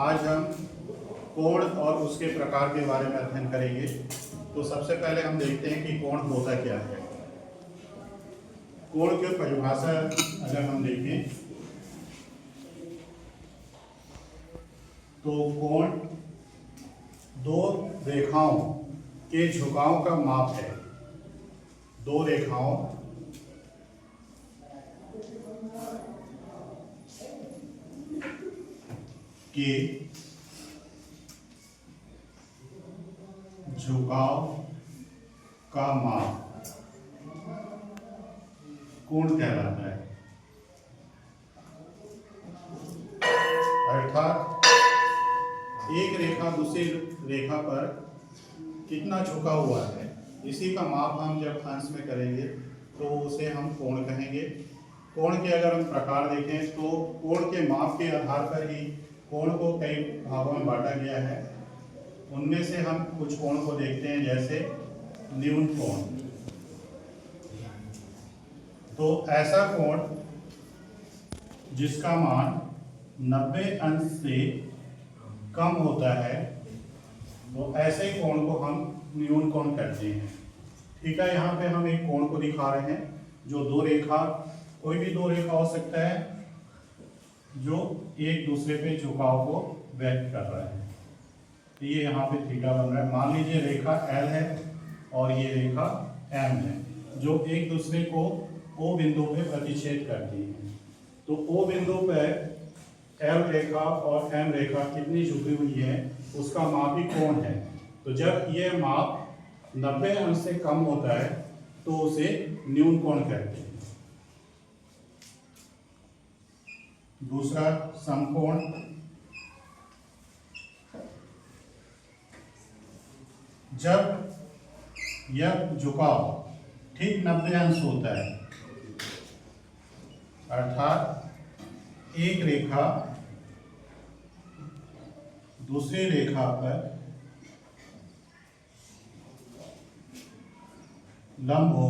आज हम कोण और उसके प्रकार के बारे में अध्ययन करेंगे। तो सबसे पहले हम देखते हैं कि कोण होता क्या है। कोण की परिभाषा अगर हम देखें तो कोण दो रेखाओं के झुकाव का माप है। दो रेखाओं के झुकाव का माप कोण कहलाता है। अर्थात एक रेखा दूसरी रेखा पर कितना झुका हुआ है, इसी का माप हम जब अंश में करेंगे तो उसे हम कोण कहेंगे। कोण के अगर हम प्रकार देखें तो कोण के माप के आधार पर ही कोण को कई भागों में बांटा गया है। उनमें से हम कुछ कोण को देखते हैं, जैसे न्यून कोण। तो ऐसा कोण जिसका मान 90 अंश से कम होता है, तो ऐसे कोण को हम न्यून कोण कहते हैं। ठीक है, यहाँ पे हम एक कोण को दिखा रहे हैं जो दो रेखा, कोई भी दो रेखा हो सकता है, जो एक दूसरे पे झुकाव को व्यक्त कर रहा है। तो ये यहाँ पे थीटा बन रहा है। मान लीजिए रेखा L है और ये रेखा M है, जो एक दूसरे को O बिंदु पे प्रतिच्छेद करती है। तो O बिंदु पे L रेखा और M रेखा कितनी झुकी हुई है, उसका माप ही कोण है। तो जब ये माप 90 अंश से कम होता है तो उसे न्यून कोण कहते हैं। दूसरा समकोण। जब यह झुकाव ठीक 90 अंश होता है, अर्थात एक रेखा दूसरी रेखा पर लंब हो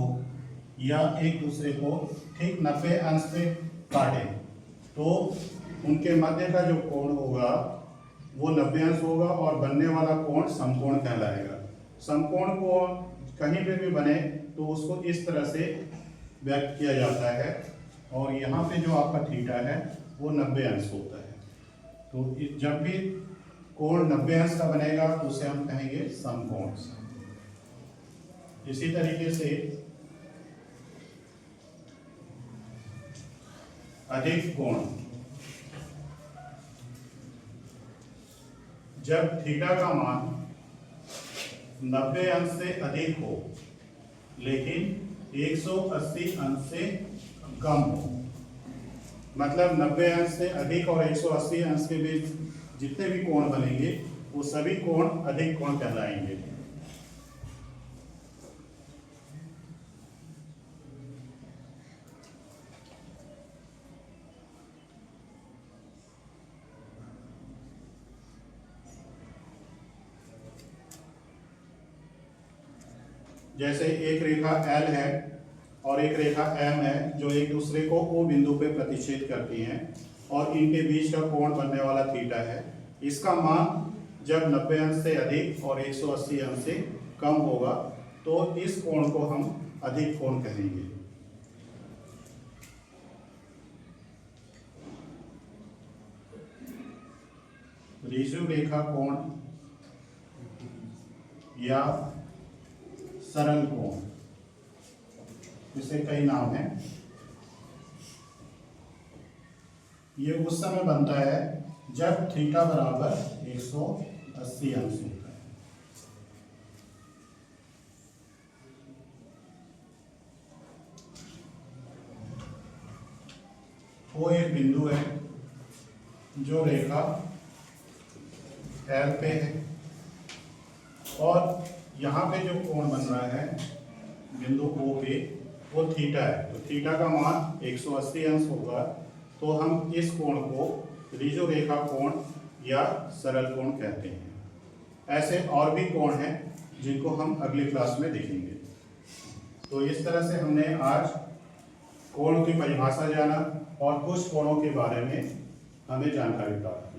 या एक दूसरे को ठीक 90 अंश पे काटे, तो उनके मध्य का जो कोण होगा वो 90 अंश होगा और बनने वाला कोण समकोण कहलाएगा। समकोण को कहीं पे भी बने तो उसको इस तरह से व्यक्त किया जाता है, और यहाँ पे जो आपका थीटा है वो 90 अंश होता है। तो जब भी कोण 90 अंश का बनेगा तो उसे हम कहेंगे समकोण। इसी तरीके से अधिक कोण। जब थीटा का मान 90 अंश से अधिक हो लेकिन 180 अंश से कम हो, मतलब 90 अंश से अधिक और 180 अंश के बीच जितने भी कोण बनेंगे वो सभी कोण अधिक कोण कहलाएंगे। जैसे एक रेखा L है और एक रेखा M है, जो एक दूसरे को O बिंदु पे प्रतिच्छेद करती हैं, और इनके बीच का कोण बनने वाला थीटा है। इसका मान जब 90 अंश से अधिक और 180 अंश से कम होगा तो इस कोण को हम अधिक कोण कहेंगे। ऋजु रेखा कोण या सरल कोण, इसे कई नाम हैं। ये उस समय बनता है जब थीटा बराबर 180 अंश होता है। वो एक बिंदु है जो रेखा L पे है, और यहाँ पे जो कोण बन रहा है बिंदु O पे वो थीटा है। तो थीटा का मान 180 अंश होगा, तो हम इस कोण को ऋजु रेखा कोण या सरल कोण कहते हैं। ऐसे और भी कोण हैं जिनको हम अगली क्लास में देखेंगे। तो इस तरह से हमने आज कोण की परिभाषा जाना और कुछ कोणों के बारे में हमें जानकारी प्राप्त।